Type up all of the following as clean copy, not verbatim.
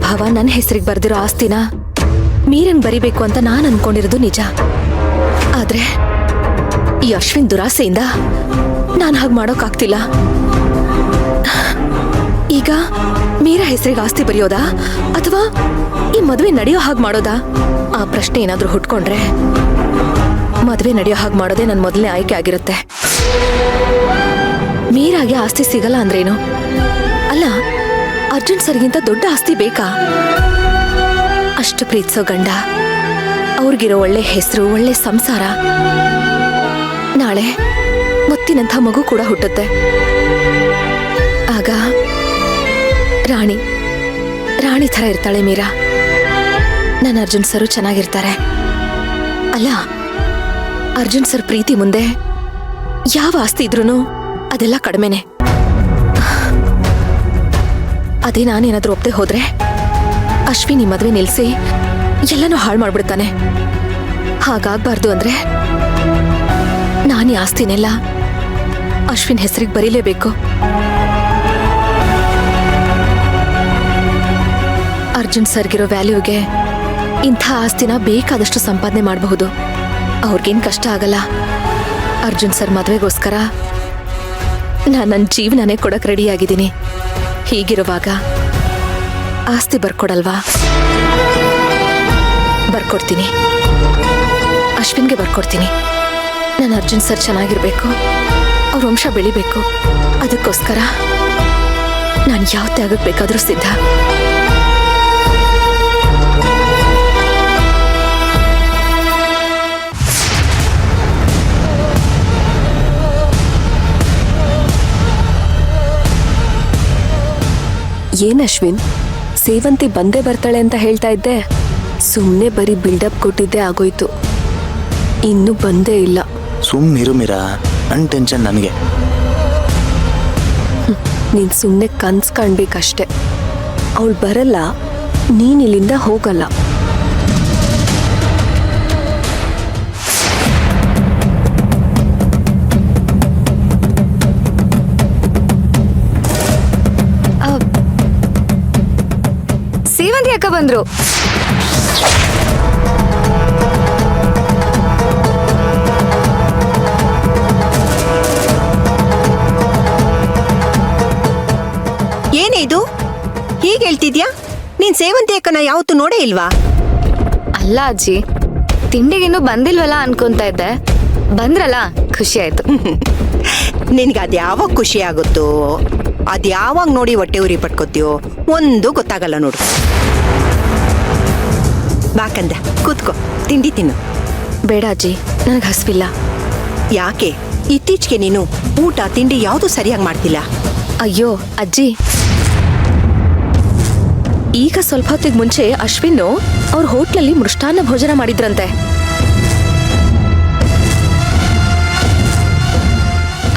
ಭಾವ ನನ್ನ ಹೆಸರಿಗೆ ಬರ್ದಿರೋ ಆಸ್ತಿನ ಮೀರನ್ ಬರಿಬೇಕು ಅಂತ ನಾನು ಅನ್ಕೊಂಡಿರೋದು ನಿಜ. ಆದ್ರೆ ಈ ಅಶ್ವಿನ್ ದುರಾಸೆಯಿಂದ ನಾನು ಹಾಗೆ ಮಾಡೋಕ್ಕಾಗ್ತಿಲ್ಲ. ಈಗ ಮೀರಾ ಹೆಸರಿಗೆ ಆಸ್ತಿ ಬರೆಯೋದಾ ಅಥವಾ ಈ ಮದುವೆ ನಡೆಯೋ ಹಾಗೆ ಮಾಡೋದಾ? ಆ ಪ್ರಶ್ನೆ ಏನಾದ್ರೂ ಹುಟ್ಕೊಂಡ್ರೆ ಮದುವೆ ನಡೆಯೋ ಹಾಗೆ ಮಾಡೋದೇ ನನ್ನ ಮೊದಲನೇ ಆಯ್ಕೆ ಆಗಿರುತ್ತೆ. ಮೀರಾಗೆ ಆಸ್ತಿ ಸಿಗಲ್ಲ ಅಂದ್ರೇನು? ಅಲ್ಲ, ಅರ್ಜುನ್ ಸರ್ಗಿಂತ ದೊಡ್ಡ ಆಸ್ತಿ ಬೇಕಾ? ಅಷ್ಟು ಪ್ರೀತಿಸೋ ಗಂಡ, ಅವ್ರಿಗಿರೋ ಒಳ್ಳೆ ಹೆಸರು, ಒಳ್ಳೆ ಸಂಸಾರ. ನಾಳೆ ಮುತ್ತಿನಂಥ ಮಗು ಕೂಡ ಹುಟ್ಟುತ್ತೆ. ಆಗ ರಾಣಿ ಥರ ಇರ್ತಾಳೆ ಮೀರಾ. ನನ್ನ ಅರ್ಜುನ್ ಸರು ಚೆನ್ನಾಗಿರ್ತಾರೆ. ಅಲ್ಲ, ಅರ್ಜುನ್ ಸರ್ ಪ್ರೀತಿ ಮುಂದೆ ಯಾವ ಆಸ್ತಿ ಇದ್ರೂ ಅದೆಲ್ಲ ಕಡಿಮೆನೆ. ಅದೇ ನಾನೇನಾದ್ರೂ ಒಪ್ಪದೆ ಹೋದ್ರೆ ಅಶ್ವಿನಿ ಮದುವೆ ನಿಲ್ಸಿ ಎಲ್ಲನೂ ಹಾಳು ಮಾಡ್ಬಿಡ್ತಾನೆ. ಹಾಗಾಗ್ಬಾರ್ದು ಅಂದ್ರೆ ನಾನೀ ಆಸ್ತಿನೆಲ್ಲ ಅಶ್ವಿನ್ ಹೆಸರಿಗೆ ಬರೀಲೇಬೇಕು. ಅರ್ಜುನ್ ಸರ್ಗಿರೋ ವ್ಯಾಲ್ಯೂಗೆ ಇಂಥ ಆಸ್ತಿನ ಬೇಕಾದಷ್ಟು ಸಂಪಾದನೆ ಮಾಡಬಹುದು. ಅವ್ರಿಗೇನ್ ಕಷ್ಟ ಆಗಲ್ಲ. ಅರ್ಜುನ್ ಸರ್ ಮದುವೆಗೋಸ್ಕರ ನಾನು ನನ್ನ ಜೀವನನೇ ಕೊಡಕ್ ರೆಡಿಯಾಗಿದ್ದೀನಿ. ಹೀಗಿರುವಾಗ ಆಸ್ತಿ ಬರ್ಕೊಡಲ್ವಾ? ಬರ್ಕೊಡ್ತೀನಿ. ಅಶ್ವಿನ್ಗೆ ಬರ್ಕೊಡ್ತೀನಿ. ನಾನು ಅರ್ಜುನ್ ಸರ್ ಚೆನ್ನಾಗಿರ್ಬೇಕು, ಅವ್ರ ವಂಶ ಬೆಳಿಬೇಕು. ಅದಕ್ಕೋಸ್ಕರ ನಾನು ಯಾವ ತ್ಯಾಗಕ್ಕೆ ಬೇಕಾದ್ರೂ ಸಿದ್ಧ. ಏನ್ ಅಶ್ವಿನ್, ಸೇವಂತಿ ಬಂದೇ ಬರ್ತಾಳೆ ಅಂತ ಹೇಳ್ತಾ ಇದ್ದೆ. ಸುಮ್ಮನೆ ಬರೀ ಬಿಲ್ಡಪ್ ಕೊಟ್ಟಿದ್ದೆ ಆಗೋಯ್ತು. ಇನ್ನೂ ಬಂದೇ ಇಲ್ಲ. ಸುಮ್ಮನಿರು ಮೀರಾ, ನನ್ನ ಟೆನ್ಷನ್ ನನಗೆ. ನೀನ್ ಸುಮ್ಮನೆ ಕನ್ಸ್ ಕಾಣ್ಬೇಕಷ್ಟೆ. ಅವಳು ಬರಲ್ಲ, ನೀನ್ ಇಲ್ಲಿಂದ ಹೋಗಲ್ಲ. ಸೇವಂತಿ ಅಕ್ಕ ಬಂದ್ರು. ಏನೇ ಇದು ಹೀಗೆ ಹೇಳ್ತಿದ್ಯಾ? ನೀನ್ ಸೇವಂತಿ ಅಕ್ಕನ ಯಾವತ್ತೂ ನೋಡೇ ಇಲ್ವಾ? ಅಲ್ಲ ಅಜ್ಜಿ, ತಿಂಡಿಗಿನ್ನೂ ಬಂದಿಲ್ವಲ್ಲ ಅನ್ಕೊಂತ ಇದ್ದೆ. ಬಂದ್ರಲ್ಲ, ಖುಷಿ ಆಯ್ತು. ನಿನ್ಗೆ ಅದ್ಯಾವಾಗ ಖುಷಿ ಆಗುತ್ತೋ, ಅದ್ಯಾವಾಗ ನೋಡಿ ಹೊಟ್ಟೆ ಉರಿ ಪಟ್ಕೋತೀಯೋ ಒಂದು ಗೊತ್ತಾಗಲ್ಲ ನೋಡು. ಬಾಕಂದ ಕೂತ್ಕೋ, ತಿಂಡಿ ತಿನ್ನು. ಬೇಡ ಅಜ್ಜಿ, ನನಗೆ ಹಸ್ವಿಲ್ಲ. ಯಾಕೆ ಇತ್ತೀಚೆಗೆ ನೀನು ಊಟ ತಿಂಡಿ ಯಾವುದು ಸರಿಯಾಗಿ ಮಾಡ್ತಿಲ್ಲ? ಅಯ್ಯೋ ಅಜ್ಜಿ, ಈಗ ಸ್ವಲ್ಪ ಹೊತ್ತಿಗೆ ಮುಂಚೆ ಅಶ್ವಿನ್ ಅವ್ರ ಹೋಟ್ಲಲ್ಲಿ ಮೃಷ್ಟಾನ್ನ ಭೋಜನ ಮಾಡಿದ್ರಂತೆ.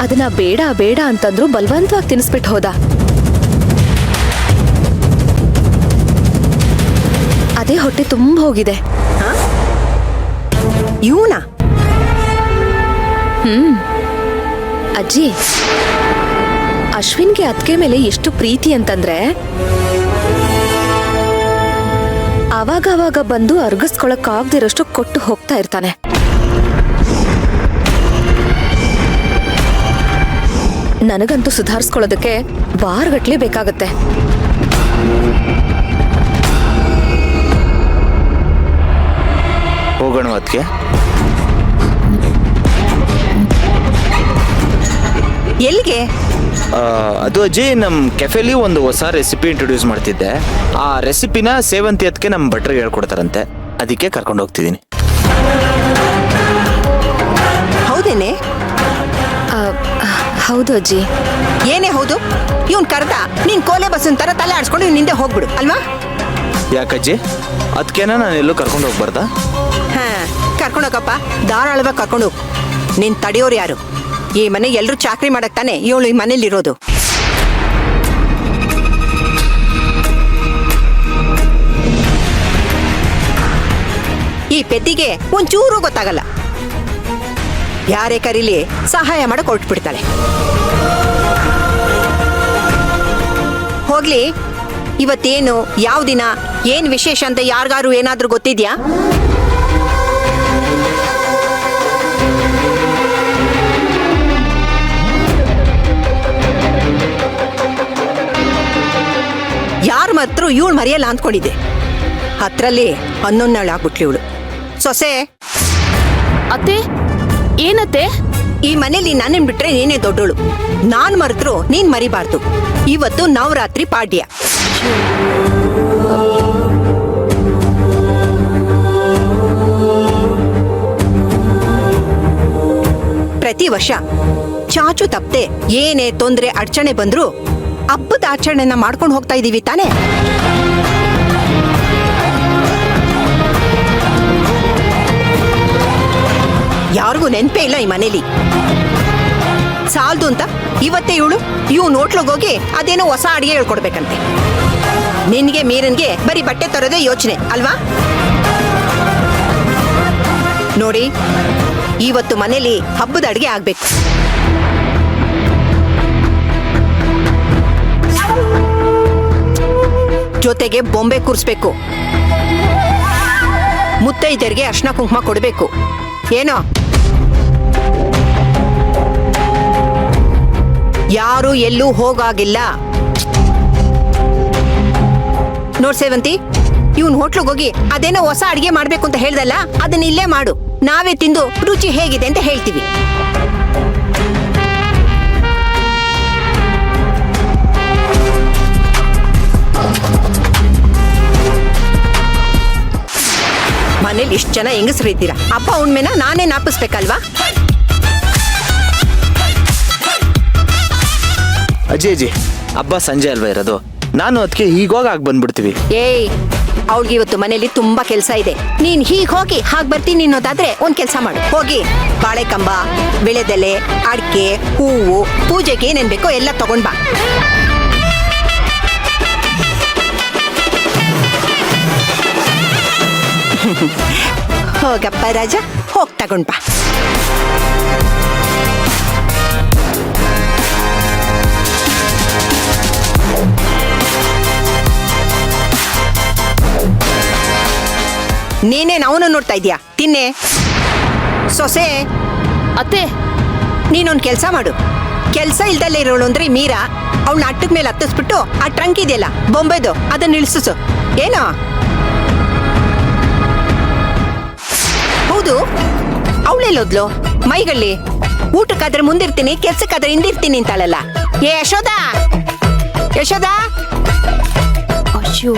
ಅದನ್ನ ಬೇಡ ಬೇಡ ಅಂತಂದ್ರು ಬಲವಂತವಾಗಿ ತಿನ್ನಿಸ್ಬಿಟ್ಟು ಹೋದ. ಅದೇ ಹೊಟ್ಟೆ ತುಂಬ ಹೋಗಿದೆ. ಇವನ ಅಜ್ಜಿ, ಅಶ್ವಿನ್ಗೆ ಅದ್ಕೆ ಮೇಲೆ ಎಷ್ಟು ಪ್ರೀತಿ ಅಂತಂದ್ರೆ ಅವಾಗ ಬಂದು ಅರ್ಗಿಸ್ಕೊಳಕ್ಕಾಗ್ದಿರೋಷ್ಟು ಕೊಟ್ಟು ಹೋಗ್ತಾ ಇರ್ತಾನೆ. ನನಗಂತೂ ಸುಧಾರಿಸ್ಕೊಳ್ಳೋದಕ್ಕೆ ವಾರಗಟ್ಲೆ ಬೇಕಾಗತ್ತೆ. ಹೋಗೋಣ ಅದಕ್ಕೆ. ಎಲ್ಲಿಗೆ? ಅದು ಅಜ್ಜಿ, ನಮ್ಮ ಕೆಫೆಲಿ ಒಂದು ಹೊಸ ರೆಸಿಪಿ ಇಂಟ್ರೊಡ್ಯೂಸ್ ಮಾಡ್ತಿದ್ದೆ. ಆ ರೆಸಿಪಿನ ಸೇವಂತಿ ಅದಕ್ಕೆ ನಮ್ಮ ಭಟ್ರಿಗೆ ಹೇಳ್ಕೊಡ್ತಾರಂತೆ. ಅದಕ್ಕೆ ಕರ್ಕೊಂಡು ಹೋಗ್ತಿದ್ದೀನಿ. ಹೌದೇನೆ? ಹೌದು ಅಜ್ಜಿ. ಏನೇ ಹೌದು? ಇವನ್ ಕರ್ದ ನೀನ್ ಕೋಲೆ ಬಸ್ಸನ್ ತರ ತಲೆ ಆಡ್ಸ್ಕೊಂಡು ಇವ್ನ ಹಿಂದೆ ಹೋಗ್ಬಿಡು ಅಲ್ವಾ? ಯಾಕಜ್ಜಿ, ಅದಕ್ಕೇನ ನಾನು ಎಲ್ಲೂ ಕರ್ಕೊಂಡು ಹೋಗ್ಬಾರ್ದಾ? ಹಾ, ಕರ್ಕೊಂಡೋಗಪ್ಪ, ಧಾರಾಳವಾಗಿ ಕರ್ಕೊಂಡು ಹೋಗು. ನೀನ್ ತಡೆಯೋರು ಯಾರು? ಈ ಮನೆ ಎಲ್ರು ಚಾಕ್ರಿ ಮಾಡಕ್ ತಾನೆ ಇವಳು ಈ ಮನೇಲಿರೋದು. ಈ ಪೆದ್ದಿಗೆ ಒಂಚೂರು ಗೊತ್ತಾಗಲ್ಲ. ಯಾರೇ ಕರೀಲಿ ಸಹಾಯ ಮಾಡಕ್ ಹೊರಟ್ಬಿಡ್ತಾಳೆ. ಹೋಗ್ಲಿ, ಇವತ್ತೇನು ಯಾವ ದಿನ ಏನ್ ವಿಶೇಷ ಅಂತ ಯಾರಿಗಾರು ಏನಾದ್ರೂ ಗೊತ್ತಿದ್ಯಾ? ಯಾರ ಮಾತ್ರ ಇವಳು ಮರೆಯಲ್ಲ ಅಂದ್ಕೊಂಡಿದ್ದೆ. ಹತ್ರಲ್ಲಿ 11 ಆಗ್ಬಿಟ್ಲಿ ಇವಳು. ಸೊಸೆ, ಅತ್ತೆ ಏನತ್ತೆ? ಈ ಮನೇಲಿ ನನ್ನನ್ ಬಿಟ್ರೆ ನೀನೇ ದೊಡ್ಡೋಳು. ನಾನ್ ಮರೆತ್ರು ನೀನ್ ಮರಿಬಾರ್ದು. ಇವತ್ತು ನವರಾತ್ರಿ ಪಾಡ್ಯ. ಪ್ರತಿ ವರ್ಷ ಚಾಚು ತಪ್ಪದೆ ಏನೇ ತೊಂದ್ರೆ ಅಡಚಣೆ ಬಂದ್ರು ಹಬ್ಬದ ಆಚರಣೆನ ಮಾಡ್ಕೊಂಡು ಹೋಗ್ತಾ ಇದೀವಿ ತಾನೇ? ಯಾರಿಗೂ ನೆನ್ಪೇ ಇಲ್ಲ ಈ ಮನೇಲಿ. ಸಾಲ್ದು ಅಂತ ಇವತ್ತೇ ಇವ್ ನೋಟ್ಲೋಗೋಗಿ ಅದೇನೋ ಹೊಸ ಅಡಿಗೆ ಹೇಳ್ಕೊಡ್ಬೇಕಂತೆ. ನಿನ್ಗೆ ಮೀರನ್ಗೆ ಬರೀ ಬಟ್ಟೆ ತರೋದೇ ಯೋಚನೆ ಅಲ್ವಾ? ನೋಡಿ, ಇವತ್ತು ಮನೇಲಿ ಹಬ್ಬದ ಅಡಿಗೆ ಆಗ್ಬೇಕು. ಜೊತೆಗೆ ಬೊಂಬೆ ಕೂರಿಸ್ಬೇಕು. ಮುತ್ತೈದೆಯರಿಗೆ ಅರ್ಶಿನ ಕುಂಕುಮ ಕೊಡ್ಬೇಕು. ಏನೋ ಯಾರು ಎಲ್ಲೂ ಹೋಗಾಗಿಲ್ಲ. ನೋಡ್ ಸೇವಂತಿ, ಇವ್ನ್ ಹೋಟ್ಲಿಗೆ ಹೋಗಿ ಅದೇನೋ ಹೊಸ ಅಡಿಗೆ ಮಾಡ್ಬೇಕು ಅಂತ ಹೇಳ್ದಲ್ಲ, ಅದನ್ನ ಇಲ್ಲೇ ಮಾಡು. ನಾವೇ ತಿಂದು ರುಚಿ ಹೇಗಿದೆ ಅಂತ ಹೇಳ್ತೀವಿ. ಮನೇಲಿ ಇಷ್ಟು ಜನ ಹೆಂಗಸರು ಇದ್ದೀರಾ, ಹಬ್ಬ ಹುಣ್ಮೆನ ನಾನೇ ನಾಪಿಸ್ಬೇಕಲ್ವಾ? ಅಜ್ಜಿ ಹಬ್ಬ ಸಂಜೆ ಅಲ್ವಾ ಇರೋದು, ನಾನು ಅದಕ್ಕೆ ಹೀಗೋಗಿ ಬಂದ್ಬಿಡ್ತೀವಿ. ಏಯ್, ಅವಳಿಗೆ ಇವತ್ತು ಮನೇಲಿ ತುಂಬಾ ಕೆಲಸ ಇದೆ. ನೀನ್ ಹೀಗ್ ಹೋಗಿ ಹಾಗೆ ಬರ್ತೀನಿ ಅನ್ನೋದಾದ್ರೆ ಒಂದ್ ಕೆಲಸ ಮಾಡು. ಹೋಗಿ ಬಾಳೆಕಂಬ, ವಿಳೆದೆಲೆ, ಅಡಿಕೆ, ಹೂವು, ಪೂಜೆಗೆ ಏನೇನ್ ಬೇಕೋ ಎಲ್ಲ ತಗೊಂಡ್ ಬಾ. ಹೋಗಪ್ಪ ರಾಜ, ಹೋಗ್ ತಗೊಂಡ್ ಬಾ. ನೀನೇನ್ ಅವನು ನೋಡ್ತಾ ಇದ್ಯಾ? ತಿನ್ನೆ. ಸೊಸೆ, ಅತ್ತೆ ನೀನೊಂದ್ ಕೆಲ್ಸ ಮಾಡು. ಕೆಲ್ಸ ಇಲ್ದಲ್ಲೇ ಇರೋಳು ಅಂದ್ರೆ ಮೀರಾ, ಅವಳನ್ನ ಅಟ್ಟದ ಮೇಲೆ ಹತ್ತಿಸ್ಬಿಟ್ಟು ಆ ಟ್ರಂಕ್ ಇದೆಯಲ್ಲ ಬೊಂಬೆದು, ಅದನ್ನ ಇಳಿಸು. ಏನೋ? ಹೌದು, ಅವಳೆಲ್ಲೋದ್ಲು? ಮೈಗಳ್ಳಿ ಊಟಕ್ಕಾದ್ರೆ ಮುಂದಿರ್ತೀನಿ, ಕೆಲ್ಸಕ್ಕಾದ್ರೆ ಹಿಂದಿರ್ತೀನಿ ಅಂತಾಳಲ್ಲ. ಏ ಯಶೋದಾ, ಯಶೋದಾ! ಅಯ್ಯೋ